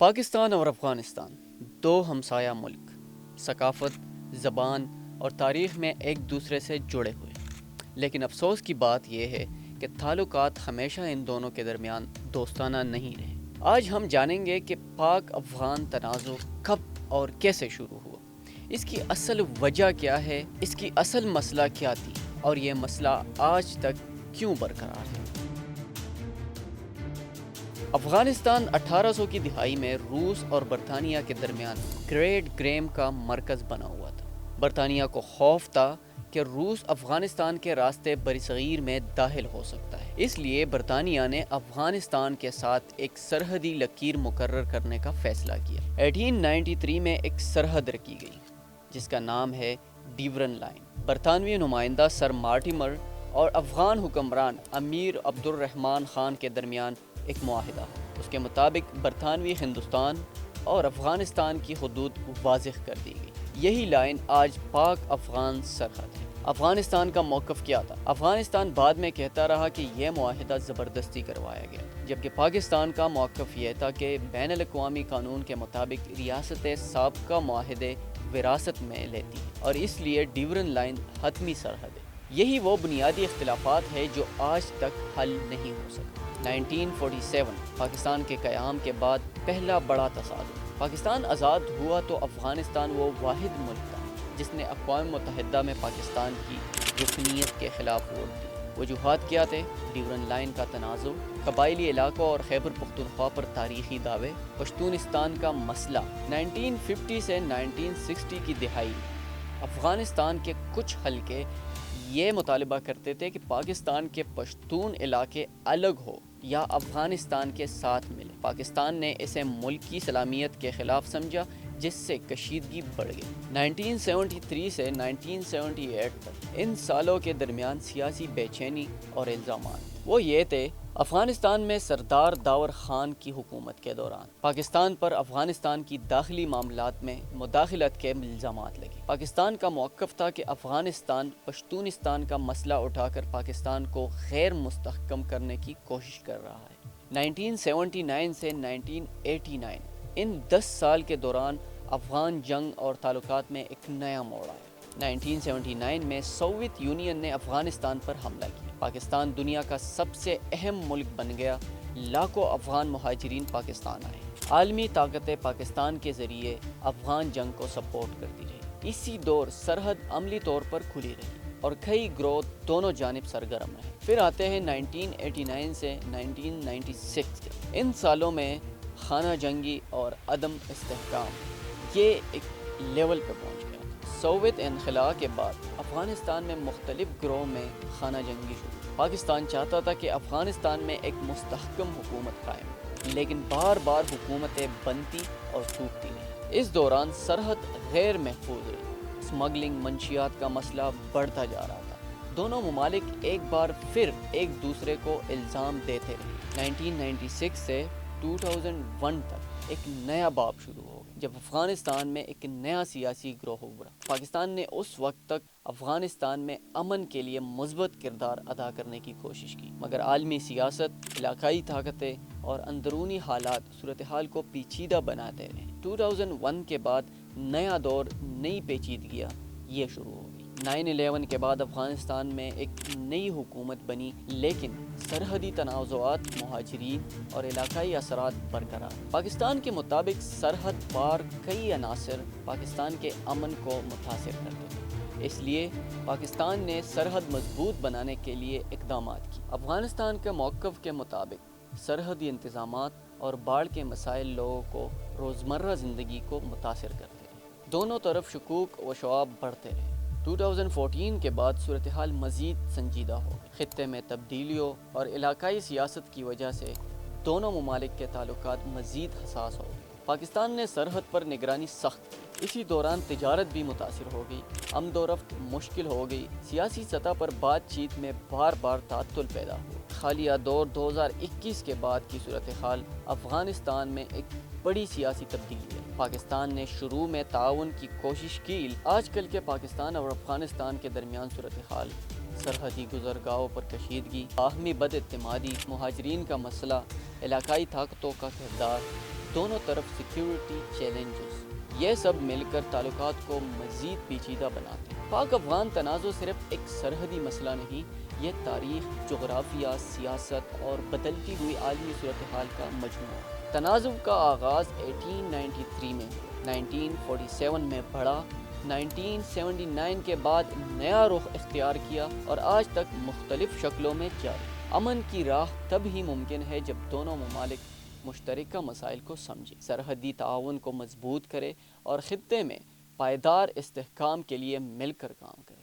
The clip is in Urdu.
پاکستان اور افغانستان دو ہمسایہ ملک، ثقافت، زبان اور تاریخ میں ایک دوسرے سے جڑے ہوئے، لیکن افسوس کی بات یہ ہے کہ تعلقات ہمیشہ ان دونوں کے درمیان دوستانہ نہیں رہے۔ آج ہم جانیں گے کہ پاک افغان تنازع کب اور کیسے شروع ہوا، اس کی اصل وجہ کیا ہے، اس کی اصل مسئلہ کیا تھی اور یہ مسئلہ آج تک کیوں برقرار ہے۔ افغانستان 1800 کی دہائی میں روس اور برطانیہ کے درمیان گریٹ گریم کا مرکز بنا ہوا تھا۔ برطانیہ کو خوف تھا کہ روس افغانستان کے راستے برصغیر میں داخل ہو سکتا ہے، اس لیے برطانیہ نے افغانستان کے ساتھ ایک سرحدی لکیر مقرر کرنے کا فیصلہ کیا۔ 1893 میں ایک سرحد رکھی گئی جس کا نام ہے ڈیورن لائن۔ برطانوی نمائندہ سر مارٹیمر اور افغان حکمران امیر عبد الرحمن خان کے درمیان ایک معاہدہ، اس کے مطابق برطانوی ہندوستان اور افغانستان کی حدود واضح کر دی گئی۔ یہی لائن آج پاک افغان سرحد ہے۔ افغانستان کا موقف کیا تھا؟ افغانستان بعد میں کہتا رہا کہ یہ معاہدہ زبردستی کروایا گیا، جبکہ پاکستان کا موقف یہ تھا کہ بین الاقوامی قانون کے مطابق ریاستیں سابقہ معاہدے وراثت میں لیتی ہیں اور اس لیے ڈیورن لائن حتمی سرحد ہے۔ یہی وہ بنیادی اختلافات ہیں جو آج تک حل نہیں ہو سکے۔ 1947 پاکستان کے قیام کے بعد پہلا بڑا تصادم۔ پاکستان آزاد ہوا تو افغانستان وہ واحد ملک تھا جس نے اقوام متحدہ میں پاکستان کی رکنیت کے خلاف ووٹ دی۔ وجوہات کیا تھے؟ ڈیورن لائن کا تنازع، قبائلی علاقوں اور خیبر پختونخوا پر تاریخی دعوے، پشتونستان کا مسئلہ۔ 1950 سے 1960 کی دہائی افغانستان کے کچھ حلقے یہ مطالبہ کرتے تھے کہ پاکستان کے پشتون علاقے الگ ہو یا افغانستان کے ساتھ ملے۔ پاکستان نے اسے ملک کی سلامیت کے خلاف سمجھا، جس سے کشیدگی بڑھ گئی۔ 1973 سے 1978 تک ان سالوں کے درمیان سیاسی بے چینی اور الزامات وہ یہ تھے۔ افغانستان میں سردار داور خان کی حکومت کے دوران پاکستان پر افغانستان کی داخلی معاملات میں مداخلت کے الزامات لگے۔ پاکستان کا موقف تھا کہ افغانستان پشتونستان کا مسئلہ اٹھا کر پاکستان کو غیر مستحکم کرنے کی کوشش کر رہا ہے۔ 1979 سے 1989 ان 10 سال کے دوران افغان جنگ اور تعلقات میں ایک نیا موڑ آیا۔ 1979 میں سوویت یونین نے افغانستان پر حملہ کیا۔ پاکستان دنیا کا سب سے اہم ملک بن گیا۔ لاکھوں افغان مہاجرین پاکستان آئے۔ عالمی طاقتیں پاکستان کے ذریعے افغان جنگ کو سپورٹ کرتی رہی۔ اسی دور سرحد عملی طور پر کھلی رہی اور کئی گروہ دونوں جانب سرگرم رہے۔ پھر آتے ہیں 1989 سے 1996 ان سالوں میں خانہ جنگی اور عدم استحکام یہ ایک لیول پہ پہنچ گیا۔ سوویت انخلا کے بعد افغانستان میں مختلف گروہوں میں خانہ جنگی شروع۔ پاکستان چاہتا تھا کہ افغانستان میں ایک مستحکم حکومت قائم ہو، لیکن بار بار حکومتیں بنتی اور ٹوٹتی رہیں۔ اس دوران سرحد غیر محفوظ رہی، اسمگلنگ، منشیات کا مسئلہ بڑھتا جا رہا تھا۔ دونوں ممالک ایک بار پھر ایک دوسرے کو الزام دیتے رہے۔ 1996 سے 2001 تک ایک نیا باب شروع ہو گیا جب افغانستان میں ایک نیا سیاسی گروہ ابھرا۔ پاکستان نے اس وقت تک افغانستان میں امن کے لیے مثبت کردار ادا کرنے کی کوشش کی، مگر عالمی سیاست، علاقائی طاقتیں اور اندرونی حالات صورتحال کو پیچیدہ بناتے رہے۔ 2001 کے بعد نیا دور، نئی پیچیدگیاں یہ شروع ہو گئی۔ 9/11 کے بعد افغانستان میں ایک نئی حکومت بنی، لیکن سرحدی تنازعات، مہاجرین اور علاقائی اثرات برقرار۔ پاکستان کے مطابق سرحد پار کئی عناصر پاکستان کے امن کو متاثر کرتے تھے، اس لیے پاکستان نے سرحد مضبوط بنانے کے لیے اقدامات کیے۔ افغانستان کے موقف کے مطابق سرحدی انتظامات اور باڑھ کے مسائل لوگوں کو روزمرہ زندگی کو متاثر کرتے رہے۔ دونوں طرف شکوک و شعاب بڑھتے رہے۔ 2014 کے بعد صورتحال مزید سنجیدہ ہو گئی۔ خطے میں تبدیلیوں اور علاقائی سیاست کی وجہ سے دونوں ممالک کے تعلقات مزید حساس ہو گئے۔ پاکستان نے سرحد پر نگرانی سخت کی۔ اسی دوران تجارت بھی متاثر ہو گئی، آمد و رفت مشکل ہو گئی، سیاسی سطح پر بات چیت میں بار بار تعطل پیدا ہوا۔ حالیہ دور 2021 کے بعد کی صورتحال افغانستان میں ایک بڑی سیاسی تبدیلی ہے۔ پاکستان نے شروع میں تعاون کی کوشش کی، آج کل کے پاکستان اور افغانستان کے درمیان صورتحال، سرحدی گزرگاہوں پر کشیدگی، باہمی بد اعتمادی، مہاجرین کا مسئلہ، علاقائی طاقتوں کا کردار، دونوں طرف سیکیورٹی چیلنجز، یہ سب مل کر تعلقات کو مزید پیچیدہ بناتے ہیں۔ پاک افغان تنازع صرف ایک سرحدی مسئلہ نہیں، یہ تاریخ، جغرافیہ، سیاست اور بدلتی ہوئی عالمی صورتحال کا مجموعہ ہے۔ تنازع کا آغاز 1893 میں، 1947 میں بڑھا، 1979 کے بعد نیا رخ اختیار کیا اور آج تک مختلف شکلوں میں جاری۔ امن کی راہ تب ہی ممکن ہے جب دونوں ممالک مشترکہ مسائل کو سمجھے، سرحدی تعاون کو مضبوط کرے اور خطے میں پائیدار استحکام کے لیے مل کر کام کرے۔